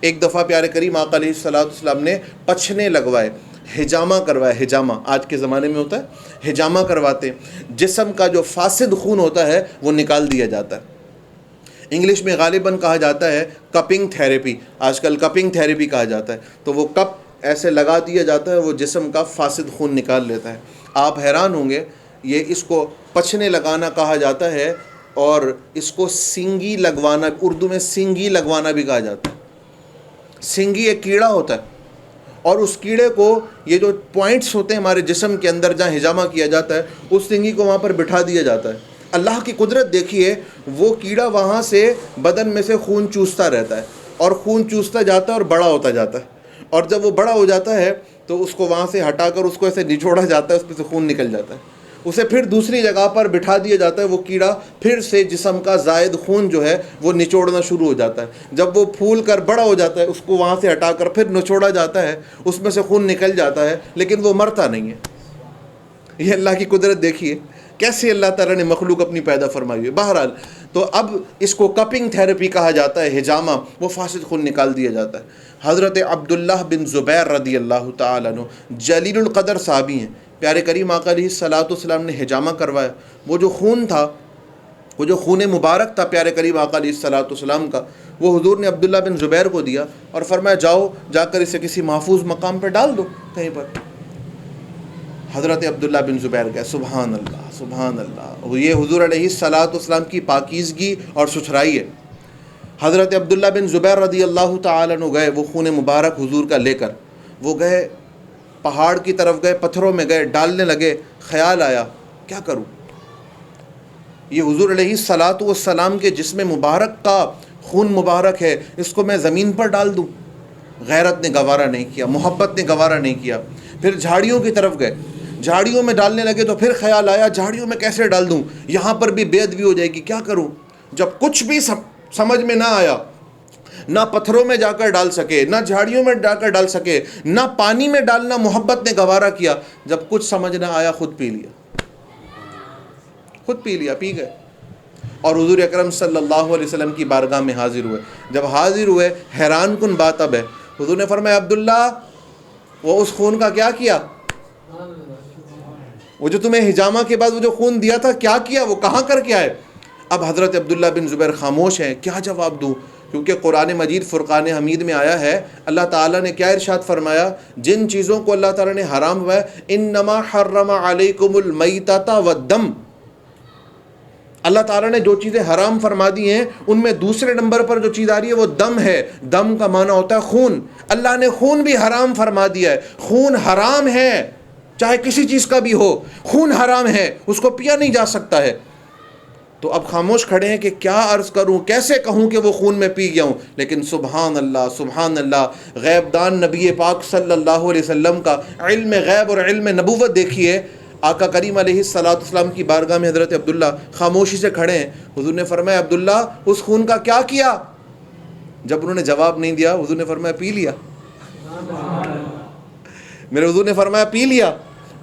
ایک دفعہ پیارے کریم آقا علیہ الصلوۃ والسلام نے پچھنے لگوائے، ہجامہ کروایا، ہجامہ آج کے زمانے میں ہوتا ہے، ہجامہ کرواتے، جسم کا جو فاسد خون ہوتا ہے وہ نکال دیا جاتا ہے۔ انگلش میں غالباً کہا جاتا ہے کپنگ تھیراپی، آج کل کپنگ تھیراپی کہا جاتا ہے، تو وہ کپ ایسے لگا دیا جاتا ہے، وہ جسم کا فاسد خون نکال لیتا ہے۔ آپ حیران ہوں گے، یہ اس کو پچھنے لگانا کہا جاتا ہے، اور اس کو سینگی لگوانا، اردو میں سینگی لگوانا بھی کہا جاتا ہے۔ سینگی ایک کیڑا ہوتا ہے، اور اس کیڑے کو یہ جو پوائنٹس ہوتے ہیں ہمارے جسم کے اندر جہاں ہجامہ کیا جاتا ہے، اس سینگی کو وہاں پر بٹھا دیا جاتا ہے۔ اللہ کی قدرت دیکھیے، وہ کیڑا وہاں سے بدن میں سے خون چوستا رہتا ہے، اور خون چوستا جاتا ہے اور بڑا ہوتا جاتا ہے، اور جب وہ بڑا ہو جاتا ہے تو اس کو وہاں سے ہٹا کر اس کو ایسے نچوڑا جاتا ہے، اس میں سے خون نکل جاتا ہے، اسے پھر دوسری جگہ پر بٹھا دیا جاتا ہے، وہ کیڑا پھر سے جسم کا زائد خون جو ہے وہ نچوڑنا شروع ہو جاتا ہے۔ جب وہ پھول کر بڑا ہو جاتا ہے، اس کو وہاں سے ہٹا کر پھر نچوڑا جاتا ہے، اس میں سے خون نکل جاتا ہے، لیکن وہ مرتا نہیں ہے۔ یہ اللہ کی قدرت دیکھیے کیسے اللہ تعالیٰ نے مخلوق اپنی پیدا فرمائی ہے۔ بہرحال تو اب اس کو کپنگ تھیراپی کہا جاتا ہے، ہجامہ، وہ فاسد خون نکال دیا جاتا ہے۔ حضرت عبداللہ بن زبیر رضی اللہ تعالیٰ عنہ جلیل القدر صحابی ہیں، پیارے کریم آقا علیہ الصلوۃ والسلام نے ہجامہ کروایا، وہ جو خون تھا، وہ جو خون مبارک تھا پیارے کریم آقا علیہ الصلوۃ والسلام کا، وہ حضور نے عبداللہ بن زبیر کو دیا اور فرمایا جاؤ جا کر اسے کسی محفوظ مقام پہ ڈال دو کہیں پر۔ حضرت عبداللہ بن زبیر گئے، سبحان اللہ سبحان اللہ، یہ حضور علیہ الصلوۃ والسلام کی پاکیزگی اور ستھرائی ہے۔ حضرت عبداللہ بن زبیر رضی اللہ تعالیٰ عنہ گئے، وہ خون مبارک حضور کا لے کر، وہ گئے پہاڑ کی طرف گئے، پتھروں میں گئے، ڈالنے لگے، خیال آیا کیا کروں، یہ حضور علیہ الصلوۃ والسلام کے جسم مبارک کا خون مبارک ہے، اس کو میں زمین پر ڈال دوں؟ غیرت نے گوارا نہیں کیا، محبت نے گوارا نہیں کیا۔ پھر جھاڑیوں کی طرف گئے، جھاڑیوں میں ڈالنے لگے تو پھر خیال آیا جھاڑیوں میں کیسے ڈال دوں، یہاں پر بھی بے ادبی ہو جائے گی، کیا کروں؟ جب کچھ بھی سمجھ میں نہ آیا، نہ پتھروں میں جا کر ڈال سکے، نہ جھاڑیوں میں جا کر ڈال سکے، نہ پانی میں ڈالنا محبت نے گوارا کیا، جب کچھ سمجھ نہ آیا خود پی لیا، خود پی لیا، پی گئے، اور حضور اکرم صلی اللہ علیہ وسلم کی بارگاہ میں حاضر ہوئے۔ جب حاضر ہوئے، حیران کن بات اب ہے، حضور نے فرمایا عبداللہ وہ اس خون کا کیا کیا؟ وہ جو تمہیں ہجامہ کے بعد وہ جو خون دیا تھا کیا کیا، وہ کہاں کر کے آئے؟ اب حضرت عبداللہ بن زبیر خاموش ہیں، کیا جواب دوں؟ کیونکہ قرآن مجید فرقان حمید میں آیا ہے، اللہ تعالیٰ نے کیا ارشاد فرمایا؟ جن چیزوں کو اللہ تعالیٰ نے حرام ہوا ہے، انما حرم علیکم المیتۃ والدم، اللہ تعالیٰ نے جو چیزیں حرام فرما دی ہیں ان میں دوسرے نمبر پر جو چیز آ رہی ہے وہ دم ہے۔ دم کا معنی ہوتا ہے خون، اللہ نے خون بھی حرام فرما دیا ہے، خون حرام ہے، چاہے کسی چیز کا بھی ہو، خون حرام ہے، اس کو پیا نہیں جا سکتا ہے۔ تو اب خاموش کھڑے ہیں کہ کیا عرض کروں، کیسے کہوں کہ وہ خون میں پی گیا ہوں؟ لیکن سبحان اللہ سبحان اللہ، غیب دان نبی پاک صلی اللہ علیہ وسلم کا علم غیب اور علم نبوت دیکھیے، آقا کریم علیہ الصلوۃ والسلام کی بارگاہ میں حضرت عبداللہ خاموشی سے کھڑے ہیں۔ حضور نے فرمایا عبداللہ اس خون کا کیا کیا؟ جب انہوں نے جواب نہیں دیا، حضور نے فرمایا پی لیا۔ میرے حضور نے فرمایا پی لیا۔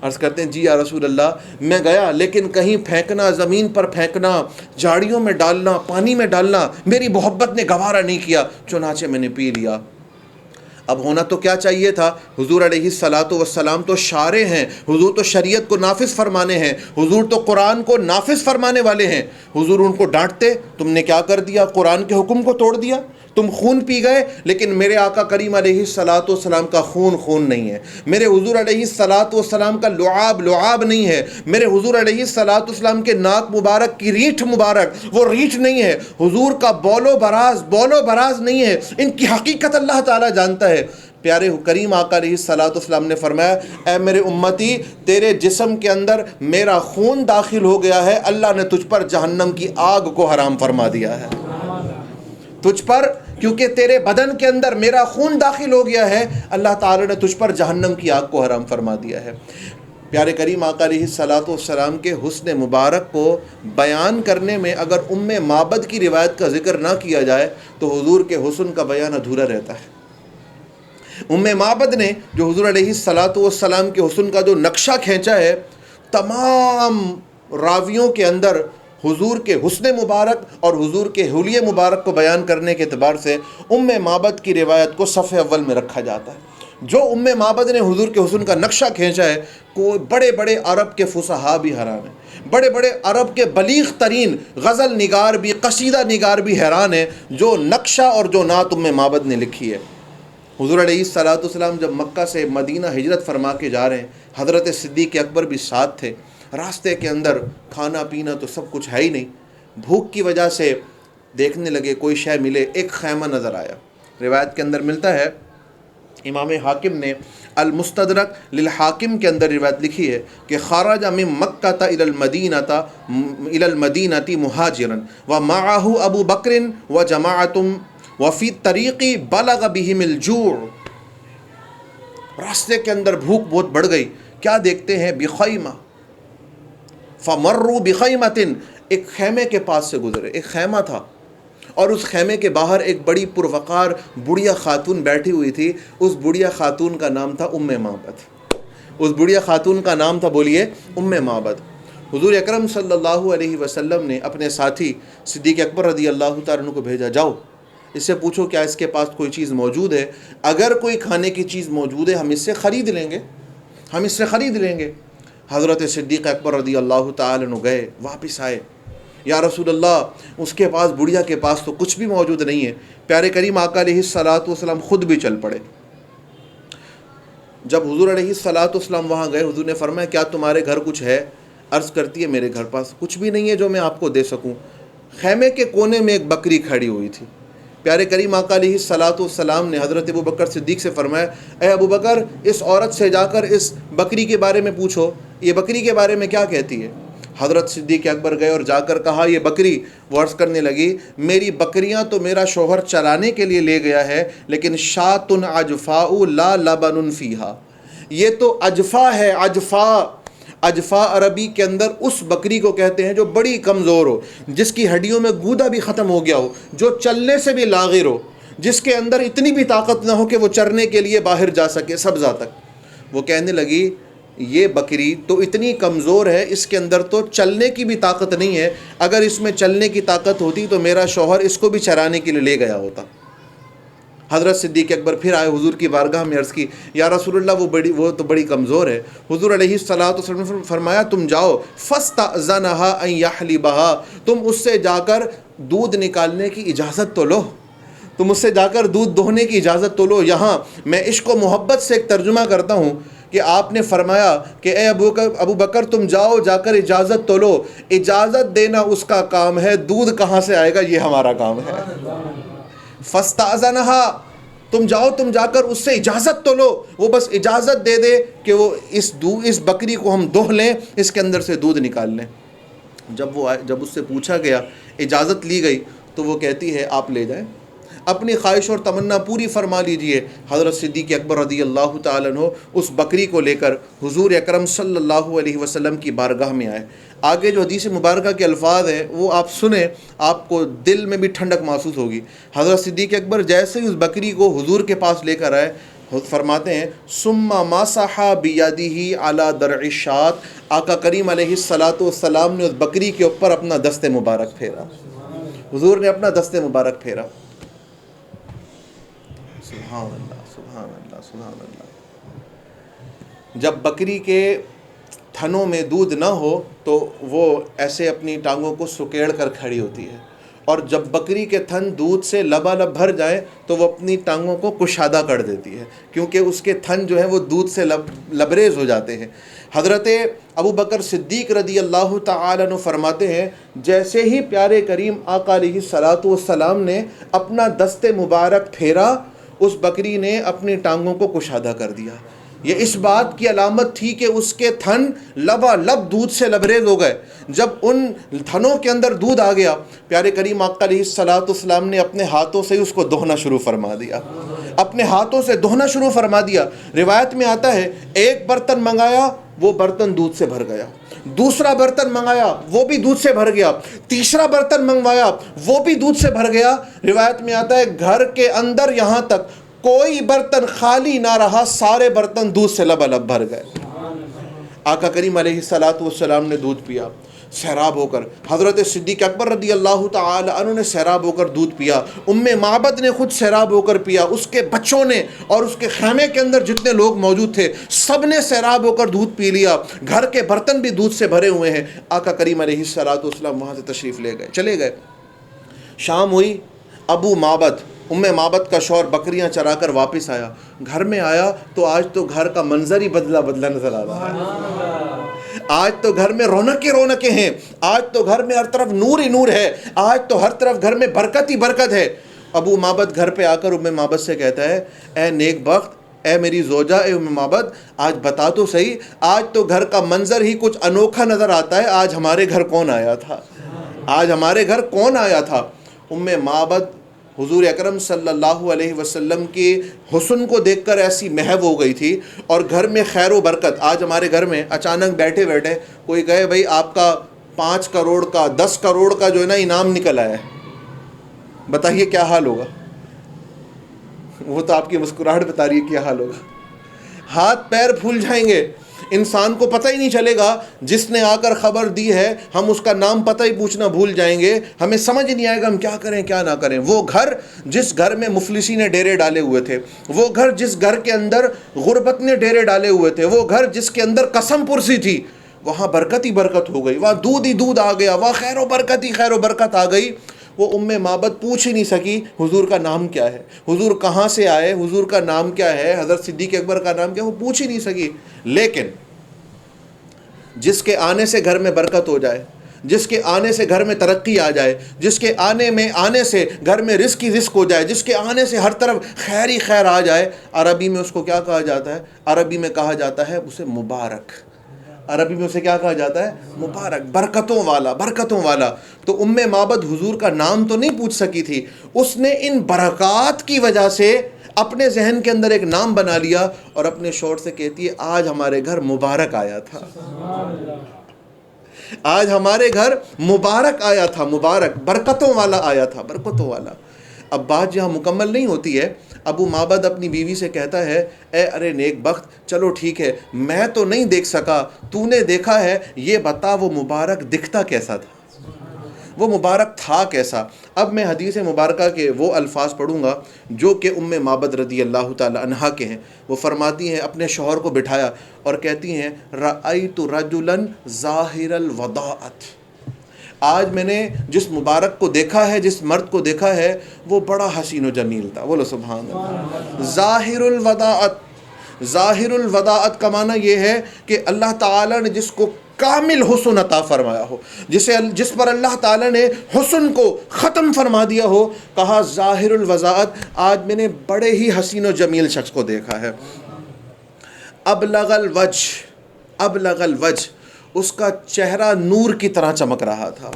عرض کرتے ہیں جی یا رسول اللہ، میں گیا لیکن کہیں پھینکنا، زمین پر پھینکنا، جھاڑیوں میں ڈالنا، پانی میں ڈالنا میری محبت نے گوارا نہیں کیا، چنانچہ میں نے پی لیا۔ اب ہونا تو کیا چاہیے تھا؟ حضور علیہ الصلوۃ والسلام تو شارع ہیں، حضور تو شریعت کو نافذ فرمانے ہیں، حضور تو قرآن کو نافذ فرمانے والے ہیں۔ حضور ان کو ڈانٹتے، تم نے کیا کر دیا؟ قرآن کے حکم کو توڑ دیا، تم خون پی گئے۔ لیکن میرے آقا کریم علیہ الصلوۃ والسلام کا خون خون نہیں ہے، میرے حضور علیہ الصلوۃ والسلام کا لعاب لعاب نہیں ہے، میرے حضور علیہ الصلوۃ والسلام کے ناک مبارک کی ریٹھ مبارک وہ ریٹھ نہیں ہے، حضور کا بول و براز نہیں ہے۔ ان کی حقیقت اللہ تعالیٰ جانتا ہے۔ پیارے کریم آقا علیہ الصلوۃ والسلام نے فرمایا اے میرے امتی، تیرے جسم کے اندر میرا خون داخل ہو گیا ہے، اللہ نے تجھ پر جہنم کی آگ کو حرام فرما دیا ہے، تجھ پر، کیونکہ تیرے بدن کے اندر میرا خون داخل ہو گیا ہے، اللہ تعالی نے تجھ پر جہنم کی آگ کو حرام فرما دیا ہے۔ پیارے کریم آقا علیہ الصلوۃ والسلام کے حسن مبارک کو بیان کرنے میں اگر ام معبد کی روایت کا ذکر نہ کیا جائے تو حضور کے حسن کا بیان ادھورا رہتا ہے۔ ام معبد نے جو حضور علیہ الصلوۃ والسلام کے حسن کا جو نقشہ کھینچا ہے، تمام راویوں کے اندر حضور کے حسن مبارک اور حضور کے حلیے مبارک کو بیان کرنے کے اعتبار سے معبد کی روایت کو صف اول میں رکھا جاتا ہے۔ جو معبد نے حضور کے حسن کا نقشہ کھینچا ہے، کوئی بڑے بڑے عرب کے فصحاء بھی حیران ہیں، بڑے بڑے عرب کے بلیغ ترین غزل نگار بھی، قصیدہ نگار بھی حیران ہیں، جو نقشہ اور جو نعت معبد نے لکھی ہے۔ حضور علیہ الصلوۃ والسلام جب مکہ سے مدینہ ہجرت فرما کے جا رہے ہیں، حضرت صدیق اکبر بھی ساتھ تھے۔ راستے کے اندر کھانا پینا تو سب کچھ ہے ہی نہیں، بھوک کی وجہ سے دیکھنے لگے کوئی شے ملے، ایک خیمہ نظر آیا۔ روایت کے اندر ملتا ہے، امام حاکم نے المستدرک للحاکم کے اندر روایت لکھی ہے کہ خرج من مکہ الی المدینہ مہاجرا ومعہ ابو بکر وجماعۃ وفی الطریق بلغ بہم الجوع۔ راستے کے اندر بھوک بہت بڑھ گئی، کیا دیکھتے ہیں؟ بخیمہ، فمروا بخیمۃ، ایک خیمے کے پاس سے گزرے، ایک خیمہ تھا اور اس خیمے کے باہر ایک بڑی پروقار بڑھیا خاتون بیٹھی ہوئی تھی۔ اس بڑھیا خاتون کا نام تھا معبد، اس بڑھیا خاتون کا نام تھا، بولیے، معبد۔ حضور اکرم صلی اللہ علیہ وسلم نے اپنے ساتھی صدیق اکبر رضی اللہ تعالیٰ عنہ کو بھیجا، جاؤ اس سے پوچھو کیا اس کے پاس کوئی چیز موجود ہے، اگر کوئی کھانے کی چیز موجود ہے ہم اس سے خرید لیں گے، ہم اس سے خرید لیں گے۔ حضرت صدیق اکبر رضی اللہ تعالیٰ عنہ گئے، واپس آئے، یا رسول اللہ اس کے پاس، بڑھیا کے پاس تو کچھ بھی موجود نہیں ہے۔ پیارے کریم آقا علیہ الصلوۃ والسلام خود بھی چل پڑے۔ جب حضور علیہ الصلوۃ والسلام وہاں گئے، حضور نے فرمایا کیا تمہارے گھر کچھ ہے؟ عرض کرتی ہے میرے گھر پاس کچھ بھی نہیں ہے جو میں آپ کو دے سکوں۔ خیمے کے کونے میں ایک بکری کھڑی ہوئی تھی۔ پیارے کریم آقا علیہ الصلوۃ والسلام نے حضرت ابو بکر صدیق سے فرمایا، اے ابو بکر اس عورت سے جا کر اس بکری کے بارے میں پوچھو، یہ بکری کے بارے میں کیا کہتی ہے۔ حضرت صدیق اکبر گئے اور جا کر کہا یہ بکری، وہ عرض کرنے لگی میری بکریاں تو میرا شوہر چرانے کے لیے لے گیا ہے، لیکن شاۃ عجفاء لا لبن فیہا، یہ تو اجفا ہے، اجفا عربی کے اندر اس بکری کو کہتے ہیں جو بڑی کمزور ہو، جس کی ہڈیوں میں گودا بھی ختم ہو گیا ہو، جو چلنے سے بھی لاغر ہو، جس کے اندر اتنی بھی طاقت نہ ہو کہ وہ چرنے کے لیے باہر جا سکے سبزہ تک۔ وہ کہنے لگی یہ بکری تو اتنی کمزور ہے، اس کے اندر تو چلنے کی بھی طاقت نہیں ہے، اگر اس میں چلنے کی طاقت ہوتی تو میرا شوہر اس کو بھی چرانے کے لیے لے گیا ہوتا۔ حضرت صدیق اکبر پھر آئے، حضور کی بارگاہ میں عرض کی یا رسول اللہ وہ تو بڑی کمزور ہے۔ حضور علیہ الصلوۃ والسلام نے فرمایا تم جاؤ، فاستأذنها ان يحلبها، تم اس سے جا کر دودھ نکالنے کی اجازت تو لو، تم اس سے جا کر دودھ دوہنے کی اجازت تو لو۔ یہاں میں عشق و محبت سے ایک ترجمہ کرتا ہوں کہ آپ نے فرمایا کہ اے ابو بکر تم جاؤ، جا کر اجازت تو لو، اجازت دینا اس کا کام ہے، دودھ کہاں سے آئے گا یہ ہمارا کام ہے۔ فاستأذنها، تم جاؤ، تم جا کر اس سے اجازت تو لو، وہ بس اجازت دے دے کہ وہ اس بکری کو ہم دوہ لیں، اس کے اندر سے دودھ نکال لیں۔ جب اس سے پوچھا گیا، اجازت لی گئی، تو وہ کہتی ہے آپ لے جائیں، اپنی خواہش اور تمنا پوری فرما لیجئے۔ حضرت صدیق اکبر رضی اللہ تعالیٰ عنہ اس بکری کو لے کر حضور اکرم صلی اللہ علیہ وسلم کی بارگاہ میں آئے۔ آگے جو حدیث مبارکہ کے الفاظ ہیں وہ آپ سنیں، آپ کو دل میں بھی ٹھنڈک محسوس ہوگی۔ حضرت صدیق اکبر جیسے ہی اس بکری کو حضور کے پاس لے کر آئے، فرماتے ہیں ثم مسح بیدہ علی درع الشاۃ، آقا کریم علیہ الصلوۃ والسلام نے اس بکری کے اوپر اپنا دست مبارک پھیرا، حضور نے اپنا دست مبارک پھیرا۔ سبحان اللہ، سبحان اللہ، سبحان اللہ۔ جب بکری کے تھنوں میں دودھ نہ ہو تو وہ ایسے اپنی ٹانگوں کو سکیڑ کر کھڑی ہوتی ہے، اور جب بکری کے تھن دودھ سے لبالب بھر جائیں تو وہ اپنی ٹانگوں کو کشادہ کر دیتی ہے، کیونکہ اس کے تھن جو ہیں وہ دودھ سے لبریز ہو جاتے ہیں۔ حضرت ابو بکر صدیق رضی اللہ تعالیٰ عنہ فرماتے ہیں جیسے ہی پیارے کریم آقا علیہ الصلوۃ والسلام نے اپنا دست مبارک پھیرا، اس بکری نے اپنی ٹانگوں کو کشادہ کر دیا۔ یہ اس بات کی علامت تھی کہ اس کے تھن لبالب دودھ سے لبریز ہو گئے۔ جب ان تھنوں کے اندر دودھ آ گیا، پیارے کریم آقا علیہ الصلوۃ والسلام نے اپنے ہاتھوں سے اس کو دوہنا شروع فرما دیا، اپنے ہاتھوں سے دوہنا شروع فرما دیا۔ روایت میں آتا ہے ایک برتن منگایا، وہ برتن دودھ سے بھر گیا، دوسرا برتن منگایا وہ بھی دودھ سے بھر گیا، تیسرا برتن منگوایا وہ بھی دودھ سے بھر گیا۔ روایت میں آتا ہے گھر کے اندر یہاں تک کوئی برتن خالی نہ رہا، سارے برتن دودھ سے لبالب بھر گئے۔ آقا کریم علیہ الصلوۃ والسلام نے دودھ پیا، سیراب ہو کر. حضرت صدیق اکبر رضی اللہ تعالی عنہ نے سیراب ہو کر دودھ پیا, معبد نے خود سیراب ہو کر پیا, اس کے بچوں نے اور اس کے خیمے کے اندر جتنے لوگ موجود تھے سب نے سیراب ہو کر دودھ پی لیا, گھر کے برتن بھی دودھ سے بھرے ہوئے ہیں. آقا کریم علیہ الصلوۃ والسلام وہاں سے تشریف لے گئے, چلے گئے. شام ہوئی, ابو معبد معبد کا شوہر بکریاں چرا کر واپس آیا. گھر میں آیا تو آج تو گھر کا منظر ہی بدلا بدلا نظر آ رہا ہے. آج تو گھر میں رونقیں ہیں, آج تو گھر میں ہر طرف نور ہی نور ہے, آج تو ہر طرف گھر میں برکت ہی برکت ہے. ابو معبد گھر پہ آ کر معبد سے کہتا ہے, اے نیک بخت, اے میری زوجہ, اے معبد, آج بتا تو صحیح, آج تو گھر کا منظر ہی کچھ انوکھا نظر آتا ہے, آج ہمارے گھر کون آیا تھا, آج ہمارے گھر کون آیا تھا. معبد حضور اکرم صلی اللہ علیہ وسلم کے حسن کو دیکھ کر ایسی محو ہو گئی تھی, اور گھر میں خیر و برکت. آج ہمارے گھر میں اچانک بیٹھے بیٹھے کوئی کہے بھائی آپ کا 5 کروڑ کا 10 کروڑ کا جو ہے نا انعام نکل آیا ہے, بتائیے کیا حال ہوگا. وہ تو آپ کی مسکراہٹ بتا رہی ہے کیا حال ہوگا. ہاتھ پیر پھول جائیں گے, انسان کو پتہ ہی نہیں چلے گا. جس نے آ کر خبر دی ہے ہم اس کا نام پتہ ہی پوچھنا بھول جائیں گے, ہمیں سمجھ نہیں آئے گا ہم کیا کریں کیا نہ کریں. وہ گھر جس گھر میں مفلسی نے ڈیرے ڈالے ہوئے تھے, وہ گھر جس گھر کے اندر غربت نے ڈیرے ڈالے ہوئے تھے, وہ گھر جس کے اندر قسم پرسی تھی, وہاں برکت ہی برکت ہو گئی, وہاں دودھ ہی دودھ آ گیا, وہاں خیر و برکت ہی خیر و برکت آ گئی. وہ معبد پوچھ ہی نہیں سکی حضور کا نام کیا ہے, حضور کہاں سے آئے, حضور کا نام کیا ہے, حضرت صدیق اکبر کا نام کیا ہے, وہ پوچھ ہی نہیں سکی. لیکن جس کے آنے سے گھر میں برکت ہو جائے, جس کے آنے سے گھر میں ترقی آ جائے, جس کے آنے سے گھر میں رزق ہی رزق ہو جائے, جس کے آنے سے ہر طرف خیر ہی خیر آ جائے, عربی میں اس کو کیا کہا جاتا ہے, عربی میں کہا جاتا ہے اسے مبارک. عربی میں اسے کیا کہا جاتا ہے, مبارک, برکتوں والا, برکتوں والا. تو معبد حضور کا نام تو نہیں پوچھ سکی تھی, اس نے ان برکات کی وجہ سے اپنے ذہن کے اندر ایک نام بنا لیا, اور اپنے شوہر سے کہتی ہے آج ہمارے گھر مبارک آیا تھا, آج ہمارے گھر مبارک آیا تھا, مبارک, برکتوں والا آیا تھا, برکتوں والا. اب بات جہاں مکمل نہیں ہوتی ہے, ابو معبد اپنی بیوی سے کہتا ہے, ارے نیک بخت, چلو ٹھیک ہے, میں تو نہیں دیکھ سکا, تو نے دیکھا ہے, یہ بتا وہ مبارک دکھتا کیسا تھا, وہ مبارک تھا کیسا. اب میں حدیث مبارکہ کے وہ الفاظ پڑھوں گا جو کہ معبد رضی اللہ تعالی عنہا کے ہیں. وہ فرماتی ہیں, اپنے شوہر کو بٹھایا اور کہتی ہیں, رأیت رجلا ظاہر الوداعت, آج میں نے جس مبارک کو دیکھا ہے, جس مرد کو دیکھا ہے, وہ بڑا حسین و جمیل تھا. بولو سبحان اللہ. ظاہر الوداعت, ظاہر الوداعت کا معنی یہ ہے کہ اللہ تعالیٰ نے جس کو کامل حسن عطا فرمایا ہو, جس پر اللہ تعالیٰ نے حسن کو ختم فرما دیا ہو, کہا ظاہر الوضاعت, آج میں نے بڑے ہی حسین و جمیل شخص کو دیکھا ہے. ابلغ الوجہ, ابلغ الوجہ, اس کا چہرہ نور کی طرح چمک رہا تھا,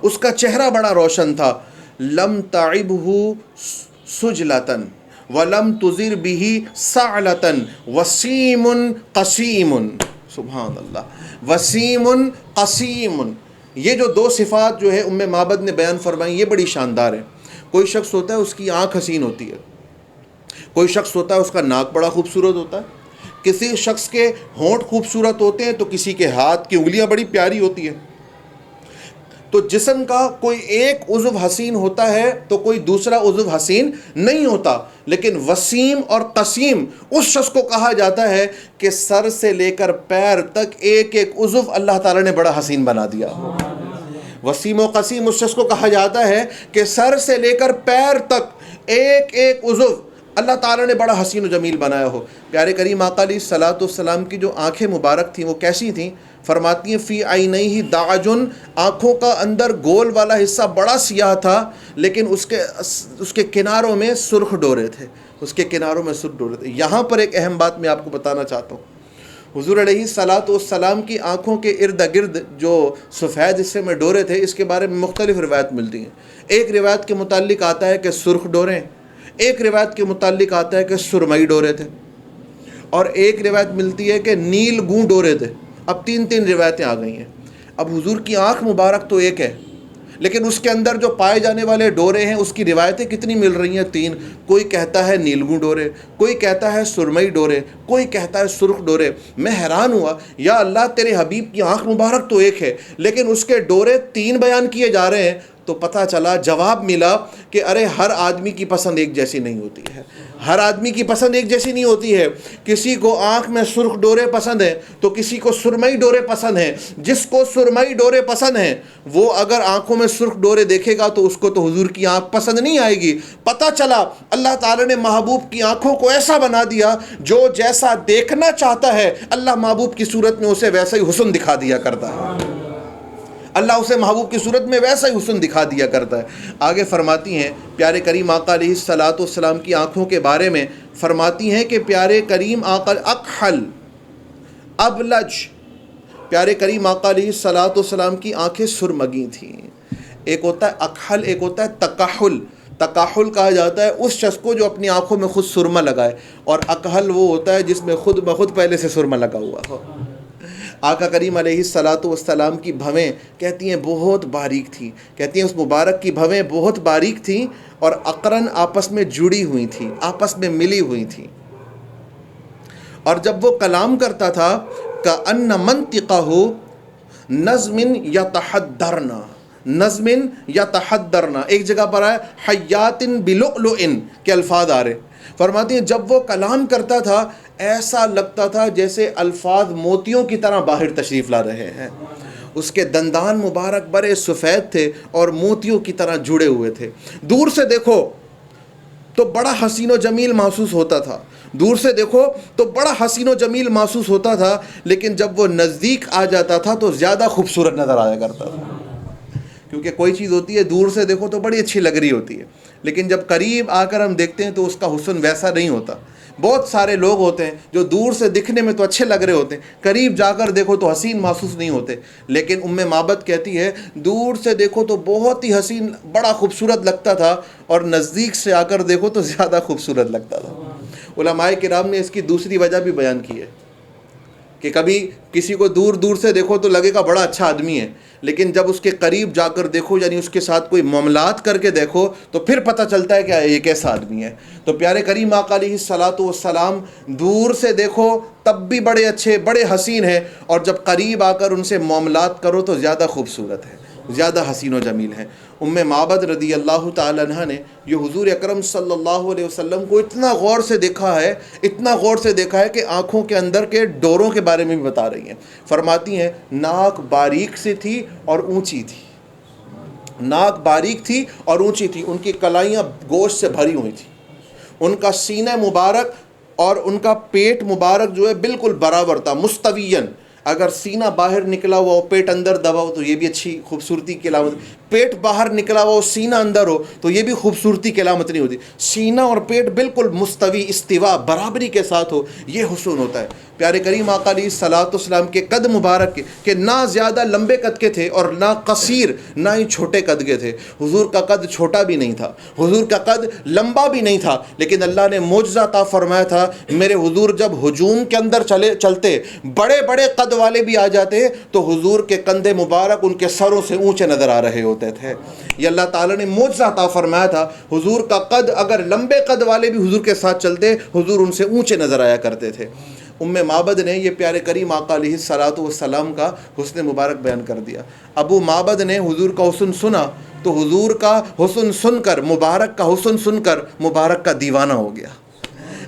اس کا چہرہ بڑا روشن تھا. لم تعبہ سجلتن ولم تزر به سعلتن وسیم قسیم. سبحان اللہ, وسیم قسیم. یہ جو 2 صفات جو ہے معبد نے بیان فرمائی, یہ بڑی شاندار ہے. کوئی شخص ہوتا ہے اس کی آنکھ حسین ہوتی ہے, کوئی شخص ہوتا ہے اس کا ناک بڑا خوبصورت ہوتا ہے, کسی شخص کے ہونٹ خوبصورت ہوتے ہیں, تو کسی کے ہاتھ کی انگلیاں بڑی پیاری ہوتی ہیں. تو جسم کا کوئی ایک عضو حسین ہوتا ہے تو کوئی دوسرا عضو حسین نہیں ہوتا. لیکن وسیم اور قسیم اس شخص کو کہا جاتا ہے کہ سر سے لے کر پیر تک ایک ایک عضو اللہ تعالیٰ نے بڑا حسین بنا دیا. وسیم و قسیم اس شخص کو کہا جاتا ہے کہ سر سے لے کر پیر تک ایک ایک عضو اللہ تعالیٰ نے بڑا حسین و جمیل بنایا ہو. پیارے کریم آقا علیہ الصلوۃ والسلام کی جو آنکھیں مبارک تھیں وہ کیسی تھیں؟ فرماتی ہیں, فی عینیہ دعجن, آنکھوں کا اندر گول والا حصہ بڑا سیاہ تھا, لیکن اس کے کناروں میں سرخ ڈورے تھے, اس کے کناروں میں سرخ ڈورے تھے. یہاں پر ایک اہم بات میں آپ کو بتانا چاہتا ہوں. حضور علیہ الصلوۃ والسلام کی آنکھوں کے ارد گرد جو سفید حصے میں ڈورے تھے, اس کے بارے میں مختلف روایت ملتی ہیں. ایک روایت کے متعلق آتا ہے کہ سرخ ڈورے, ایک روایت کے متعلق آتا ہے کہ سرمئی ڈورے تھے, اور ایک روایت ملتی ہے کہ نیل گوں ڈورے تھے. اب 3 روایتیں آ گئی ہیں. اب حضور کی آنکھ مبارک تو ایک ہے, لیکن اس کے اندر جو پائے جانے والے ڈورے ہیں اس کی روایتیں کتنی مل رہی ہیں؟ 3۔ کوئی کہتا ہے نیلگوں ڈورے، کوئی کہتا ہے سرمئی ڈورے، کوئی کہتا ہے سرخ ڈورے۔ میں حیران ہوا، یا اللہ تیرے حبیب کی آنکھ مبارک تو ایک ہے لیکن اس کے ڈورے 3 بیان کیے جا رہے ہیں۔ تو پتہ چلا، جواب ملا کہ ارے ہر آدمی کی پسند ایک جیسی نہیں ہوتی ہے، ہر آدمی کی پسند ایک جیسی نہیں ہوتی ہے۔ کسی کو آنکھ میں سرخ ڈورے پسند ہیں تو کسی کو سرمئی ڈورے پسند ہیں۔ جس کو سرمئی ڈورے پسند ہیں وہ اگر آنکھوں میں سرخ ڈورے دیکھے گا تو اس کو تو حضور کی آنکھ پسند نہیں آئے گی۔ پتہ چلا اللہ تعالیٰ نے محبوب کی آنکھوں کو ایسا بنا دیا، جو جیسا دیکھنا چاہتا ہے اللہ محبوب کی صورت میں اسے ویسا ہی حسن دکھا دیا کرتا ہے، اللہ اسے محبوب کی صورت میں ویسا ہی حسن دکھا دیا کرتا ہے۔ آگے فرماتی ہیں پیارے کریم آقا علیہ الصلاۃ والسلام کی آنکھوں کے بارے میں، فرماتی ہیں کہ پیارے کریم آقا اکحل ابلج، پیارے کریم آقا علیہ الصلاۃ والسلام کی آنکھیں سرمگی تھیں۔ ایک ہوتا ہے اکحل، ایک ہوتا ہے تکحل۔ تکحل کہا جاتا ہے اس شخص کو جو اپنی آنکھوں میں خود سرما لگائے، اور اکحل وہ ہوتا ہے جس میں خود بخود پہلے سے سرما لگا ہوا ہو۔ آقا کریم علیہ الصلاۃ والسلام کی بھویں کہتی ہیں بہت باریک تھیں، کہتی ہیں اس مبارک کی بھویں بہت باریک تھیں اور اقرن آپس میں جڑی ہوئی تھیں، آپس میں ملی ہوئی تھیں۔ اور جب وہ کلام کرتا تھا کأن منطقہ نظم یتحدرن، نظم یتحدرن، ایک جگہ پر ہے حیات بلؤلؤ کے الفاظ آ رہے۔ فرماتی ہیں جب وہ کلام کرتا تھا ایسا لگتا تھا جیسے الفاظ موتیوں کی طرح باہر تشریف لا رہے ہیں۔ اس کے دندان مبارک بڑے سفید تھے اور موتیوں کی طرح جڑے ہوئے تھے۔ دور سے دیکھو تو بڑا حسین و جمیل محسوس ہوتا تھا، دور سے دیکھو تو بڑا حسین و جمیل محسوس ہوتا تھا، لیکن جب وہ نزدیک آ جاتا تھا تو زیادہ خوبصورت نظر آیا کرتا تھا۔ کیونکہ کوئی چیز ہوتی ہے دور سے دیکھو تو بڑی اچھی لگ رہی ہوتی ہے، لیکن جب قریب آ کر ہم دیکھتے ہیں تو اس کا حسن ویسا نہیں ہوتا۔ بہت سارے لوگ ہوتے ہیں جو دور سے دکھنے میں تو اچھے لگ رہے ہوتے ہیں، قریب جا کر دیکھو تو حسین محسوس نہیں ہوتے۔ لیکن ام معبد کہتی ہے دور سے دیکھو تو بہت ہی حسین، بڑا خوبصورت لگتا تھا، اور نزدیک سے آ کر دیکھو تو زیادہ خوبصورت لگتا تھا۔ علماء کرام نے اس کی دوسری وجہ بھی بیان کی ہے کہ کبھی کسی کو دور دور سے دیکھو تو لگے گا بڑا اچھا آدمی ہے، لیکن جب اس کے قریب جا کر دیکھو، یعنی اس کے ساتھ کوئی معاملات کر کے دیکھو، تو پھر پتہ چلتا ہے کہ یہ کیسا آدمی ہے۔ تو پیارے کریم آقا علیہ الصلاۃ والسلام دور سے دیکھو تب بھی بڑے اچھے، بڑے حسین ہیں، اور جب قریب آ کر ان سے معاملات کرو تو زیادہ خوبصورت ہے، زیادہ حسین و جمیل ہیں۔ ام معبد رضی اللہ تعالی عنہ نے یہ حضور اکرم صلی اللہ علیہ وسلم کو اتنا غور سے دیکھا ہے، اتنا غور سے دیکھا ہے کہ آنکھوں کے اندر کے ڈوروں کے بارے میں بھی بتا رہی ہیں۔ فرماتی ہیں ناک باریک سی تھی اور اونچی تھی، ناک باریک تھی اور اونچی تھی، ان کی کلائیاں گوشت سے بھری ہوئی تھیں، ان کا سینہ مبارک اور ان کا پیٹ مبارک جو ہے بالکل برابر تھا، مستویاً۔ اگر سینہ باہر نکلا ہوا ہو، پیٹ اندر دبا ہو تو یہ بھی اچھی خوبصورتی کی علامت، پیٹ باہر نکلا ہوا ہو سینہ اندر ہو تو یہ بھی خوبصورتی کی علامت نہیں ہوتی۔ سینہ اور پیٹ بالکل مستوی، استوا، برابری کے ساتھ ہو، یہ حسن ہوتا ہے۔ پیارے کریم آقا علیہ الصلاۃ والسلام کے قد مبارک کہ نہ زیادہ لمبے قد کے تھے اور نہ قصیر، نہ ہی چھوٹے قد کے تھے۔ حضور کا قد چھوٹا بھی نہیں تھا، حضور کا قد لمبا بھی نہیں تھا، لیکن اللہ نے معجزہ عطا فرمایا تھا۔ میرے حضور جب ہجوم کے اندر چلتے، بڑے بڑے قد والے بھی آ جاتے تو حضور کے کندھے مبارک ان کے سروں سے اونچے نظر آ رہے ہوتے تھے۔ یہ اللہ تعالیٰ نے معجزہ عطا فرمایا تھا۔ حضور کا قد، اگر لمبے قد والے بھی حضور کے ساتھ چلتے، حضور ان سے اونچے نظر آیا کرتے تھے۔ ام معبد نے یہ پیارے کریم آقا علیہ الصلاۃ والسلام کا حسن مبارک بیان کر دیا۔ ابو معبد نے حضور کا حسن سنا تو حضور کا حسن سن کر، مبارک کا حسن سن کر مبارک کا دیوانہ ہو گیا۔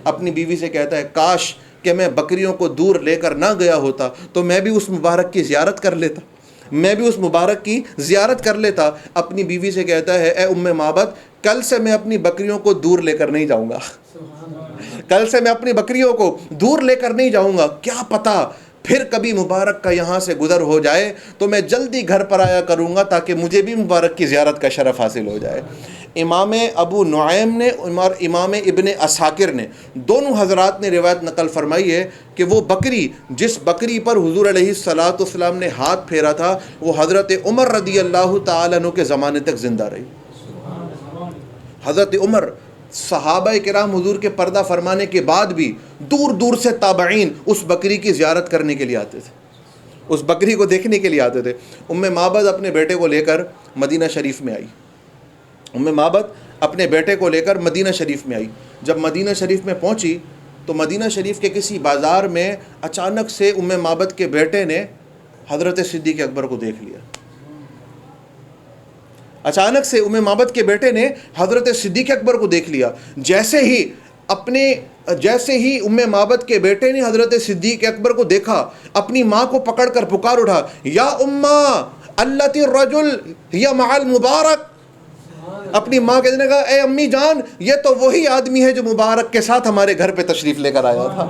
اپنی بیوی سے کہتا ہے کاش کہ میں بکریوں کو دور لے کر نہ گیا ہوتا تو میں بھی اس مبارک کی زیارت کر لیتا، میں بھی اس مبارک کی زیارت کر لیتا۔ اپنی بیوی سے کہتا ہے اے ام معبد کل سے میں اپنی بکریوں کو دور لے کر نہیں جاؤں گا، کل سے میں اپنی بکریوں کو دور لے کر نہیں جاؤں گا، کیا پتہ پھر کبھی مبارک کا یہاں سے گزر ہو جائے تو میں جلدی گھر پر آیا کروں گا تاکہ مجھے بھی مبارک کی زیارت کا شرف حاصل ہو جائے۔ امام ابو نعیم نے اور امام ابن عساکر نے، دونوں حضرات نے روایت نقل فرمائی ہے کہ وہ بکری، جس بکری پر حضور علیہ الصلاۃ والسلام نے ہاتھ پھیرا تھا، وہ حضرت عمر رضی اللہ تعالیٰ عنہ کے زمانے تک زندہ رہی۔ حضرت عمر، صحابہ کرام حضور کے پردہ فرمانے کے بعد بھی دور دور سے تابعین اس بکری کی زیارت کرنے کے لیے آتے تھے۔ اس بکری کو دیکھنے کے لیے آتے تھے۔ معبد اپنے بیٹے کو لے کر مدینہ شریف میں آئی، معبد اپنے بیٹے کو لے کر مدینہ شریف میں آئی۔ جب مدینہ شریف میں پہنچی تو مدینہ شریف کے کسی بازار میں اچانک سے معبد کے بیٹے نے حضرت صدیق اکبر کو دیکھ لیا۔ اچانک سے معبد کے بیٹے نے حضرت صدیق اکبر کو دیکھ لیا۔ جیسے ہی معبد کے بیٹے نے حضرت صدیق اکبر کو دیکھا، اپنی ماں کو پکڑ کر پکار اٹھا، یا اماں اللتی الرجل یا مع المبارک۔ اپنی ماں کہنے لگا، اے امی جان، یہ تو وہی آدمی ہے جو مبارک کے ساتھ ہمارے گھر پہ تشریف لے کر آیا تھا،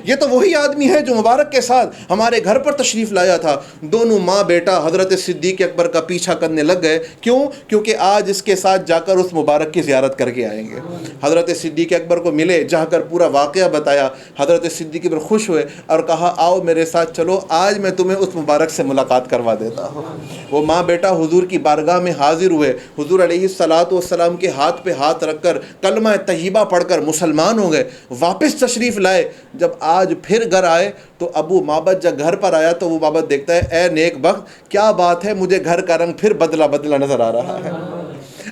یہ تو وہی آدمی ہے جو مبارک کے ساتھ ہمارے گھر پر تشریف لایا تھا۔ دونوں ماں بیٹا حضرت صدیق اکبر کا پیچھا کرنے لگ گئے۔ کیونکہ آج اس کے ساتھ جا کر اس مبارک کی زیارت کر کے آئیں گے۔ حضرت صدیق اکبر کو ملے، جا کر پورا واقعہ بتایا۔ حضرت صدیق اکبر خوش ہوئے اور کہا، آؤ میرے ساتھ چلو، آج میں تمہیں اس مبارک سے ملاقات کروا دیتا ہوں۔ وہ ماں بیٹا حضور کی بارگاہ میں حاضر ہوئے، حضور علیہ الصلاۃ والسلام کے ہاتھ پہ ہاتھ رکھ کر کلمہ طیبہ پڑھ کر مسلمان ہو گئے، واپس تشریف لائے۔ جب آج پھر گھر آئے تو معبد جب گھر پر آیا تو وہ معبد دیکھتا ہے، اے نیک بخت، کیا بات ہے، مجھے گھر کا رنگ پھر بدلا نظر آ رہا ہے،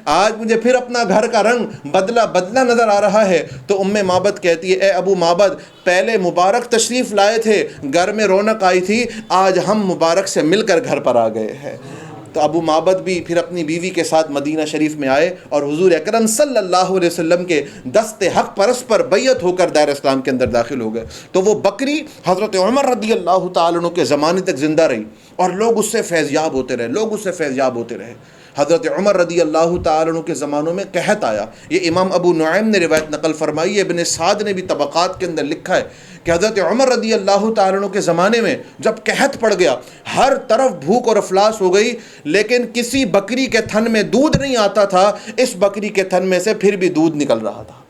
آج مجھے پھر اپنا گھر کا رنگ بدلا نظر آ رہا ہے۔ تو معبد کہتی ہے، اے معبد، پہلے مبارک تشریف لائے تھے، گھر میں رونق آئی تھی، آج ہم مبارک سے مل کر گھر پر آ گئے ہیں۔ تو معبد بھی پھر اپنی بیوی کے ساتھ مدینہ شریف میں آئے اور حضور اکرم صلی اللہ علیہ وسلم کے دست حق پرست پر بیعت ہو کر دائرہ اسلام کے اندر داخل ہو گئے۔ تو وہ بکری حضرت عمر رضی اللہ تعالیٰ عنہ کے زمانے تک زندہ رہی اور لوگ اس سے فیضیاب ہوتے رہے، حضرت عمر رضی اللہ تعالیٰ عنہ کے زمانوں میں قحط آیا۔ یہ امام ابو نعیم نے روایت نقل فرمائی ہے، ابن سعد نے بھی طبقات کے اندر لکھا ہے کہ حضرت عمر رضی اللہ تعالیٰ عنہ کے زمانے میں جب قحط پڑ گیا، ہر طرف بھوک اور افلاس ہو گئی، لیکن کسی بکری کے تھن میں دودھ نہیں آتا تھا، اس بکری کے تھن میں سے پھر بھی دودھ نکل رہا تھا،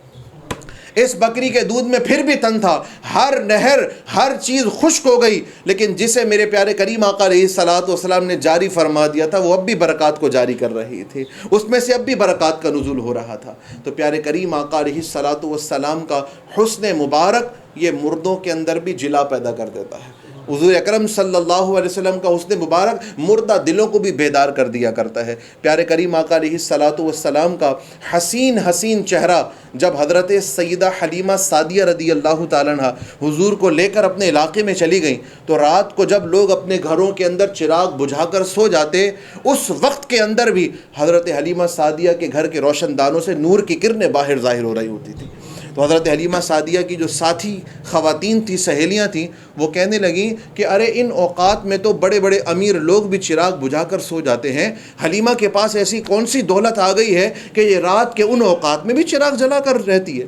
اس بکری کے دودھ میں پھر بھی تن تھا، ہر نہر ہر چیز خشک ہو گئی، لیکن جسے میرے پیارے کریم آقا علیہ الصلوۃ والسلام نے جاری فرما دیا تھا وہ اب بھی برکات کو جاری کر رہی تھی، اس میں سے اب بھی برکات کا نزول ہو رہا تھا۔ تو پیارے کریم آقا علیہ الصلوۃ والسلام کا حسن مبارک یہ مردوں کے اندر بھی جلا پیدا کر دیتا ہے۔ حضور اکرم صلی اللہ علیہ وسلم کا حسن مبارک مردہ دلوں کو بھی بیدار کر دیا کرتا ہے۔ پیارے کریم آقا علیہ الصلوۃ والسلام کا حسین چہرہ جب حضرت سیدہ حلیمہ سعدیہ رضی اللہ تعالیٰ عنہ حضور کو لے کر اپنے علاقے میں چلی گئیں، تو رات کو جب لوگ اپنے گھروں کے اندر چراغ بجھا کر سو جاتے، اس وقت کے اندر بھی حضرت حلیمہ سعدیہ کے گھر کے روشن دانوں سے نور کی کرنیں باہر ظاہر ہو رہی ہوتی تھی۔ تو حضرت حلیمہ سعدیہ کی جو ساتھی خواتین تھیں، سہیلیاں تھیں، وہ کہنے لگیں کہ ارے ان اوقات میں تو بڑے بڑے امیر لوگ بھی چراغ بجھا کر سو جاتے ہیں، حلیمہ کے پاس ایسی کون سی دولت آ گئی ہے کہ یہ رات کے ان اوقات میں بھی چراغ جلا کر رہتی ہے۔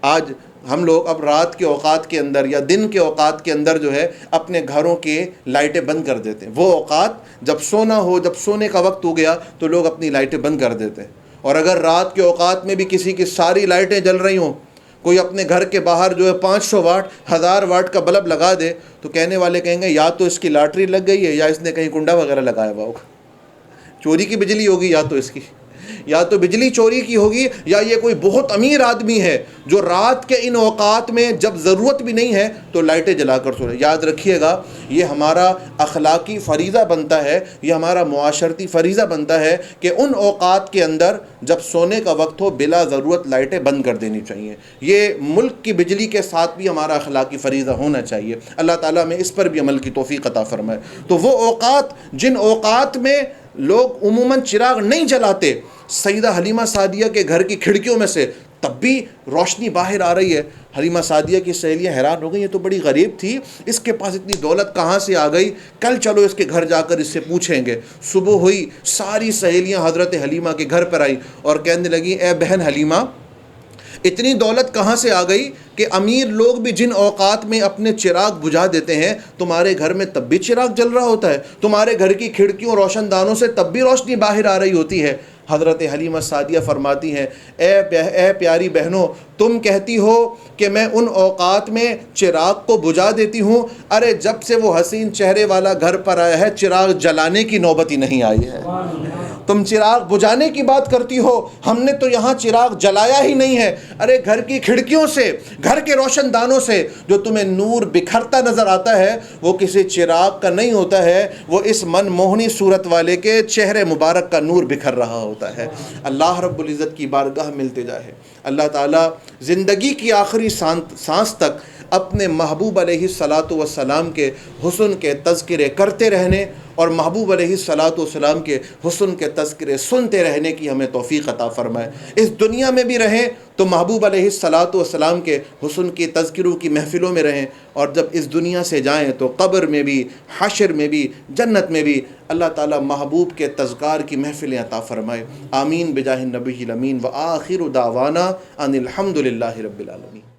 آج ہم لوگ اب رات کے اوقات کے اندر یا دن کے اوقات کے اندر جو ہے اپنے گھروں کے لائٹیں بند کر دیتے ہیں، وہ اوقات جب سونا ہو، جب سونے کا وقت ہو گیا تو لوگ اپنی لائٹیں بند کر دیتے ہیں۔ اور اگر رات کے اوقات میں بھی کسی کی ساری لائٹیں جل رہی ہوں، کوئی اپنے گھر کے باہر جو ہے 500 واٹ 1000 واٹ کا بلب لگا دے، تو کہنے والے کہیں گے یا تو اس کی لاٹری لگ گئی ہے یا اس نے کہیں کنڈا وغیرہ لگایا ہوا ہوگا، چوری کی بجلی ہوگی، یا تو اس کی یا تو بجلی چوری کی ہوگی، یا یہ کوئی بہت امیر آدمی ہے جو رات کے ان اوقات میں جب ضرورت بھی نہیں ہے تو لائٹیں جلا کر سو رہے۔ یاد رکھیے گا، یہ ہمارا اخلاقی فریضہ بنتا ہے، یہ ہمارا معاشرتی فریضہ بنتا ہے کہ ان اوقات کے اندر جب سونے کا وقت ہو بلا ضرورت لائٹیں بند کر دینی چاہیے۔ یہ ملک کی بجلی کے ساتھ بھی ہمارا اخلاقی فریضہ ہونا چاہیے۔ اللہ تعالیٰ میں اس پر بھی عمل کی توفیق عطا فرمائے۔ تو وہ اوقات جن اوقات میں لوگ عموماً چراغ نہیں جلاتے، سیدہ حلیمہ سعدیہ کے گھر کی کھڑکیوں میں سے تب بھی روشنی باہر آ رہی ہے۔ حلیمہ سعدیہ کی سہیلیاں حیران ہو گئی، یہ تو بڑی غریب تھی، اس کے پاس اتنی دولت کہاں سے آ گئی، کل چلو اس کے گھر جا کر اس سے پوچھیں گے۔ صبح ہوئی، ساری سہیلیاں حضرت حلیمہ کے گھر پر آئی اور کہنے لگی، اے بہن حلیمہ، اتنی دولت کہاں سے آ گئی کہ امیر لوگ بھی جن اوقات میں اپنے چراغ بجھا دیتے ہیں تمہارے گھر میں تب بھی چراغ جل رہا ہوتا ہے، تمہارے گھر کی کھڑکیوں روشن دانوں سے تب بھی روشنی باہر آ رہی ہوتی ہے۔ حضرت حلیمہ سعدیہ فرماتی ہیں، اے پیاری بہنوں، تم کہتی ہو کہ میں ان اوقات میں چراغ کو بجھا دیتی ہوں، ارے جب سے وہ حسین چہرے والا گھر پر آیا ہے چراغ جلانے کی نوبت ہی نہیں آئی ہے۔ تم چراغ بجھانے کی بات کرتی ہو، ہم نے تو یہاں چراغ جلایا ہی نہیں ہے۔ ارے گھر کی کھڑکیوں سے، گھر کے روشن دانوں سے جو تمہیں نور بکھرتا نظر آتا ہے وہ کسی چراغ کا نہیں ہوتا ہے، وہ اس من موہنی صورت والے کے چہرے مبارک کا نور بکھر رہا ہوتا ہے۔ اللہ رب العزت کی بارگاہ ملتے جائے، اللہ تعالیٰ زندگی کی آخری سانس تک اپنے محبوب علیہ الصلاۃ والسلام کے حسن کے تذکرے کرتے رہنے اور محبوب علیہ الصلاۃ والسلام کے حسن کے تذکرے سنتے رہنے کی ہمیں توفیق عطا فرمائے۔ اس دنیا میں بھی رہیں تو محبوب علیہ الصلاۃ والسلام کے حسن کی تذکروں کی محفلوں میں رہیں، اور جب اس دنیا سے جائیں تو قبر میں بھی، حشر میں بھی، جنت میں بھی اللہ تعالیٰ محبوب کے تذکار کی محفلیں عطا فرمائے۔ آمین بجاہ النبی الامین، وآخر دعوانا ان الحمد للہ رب العالمین۔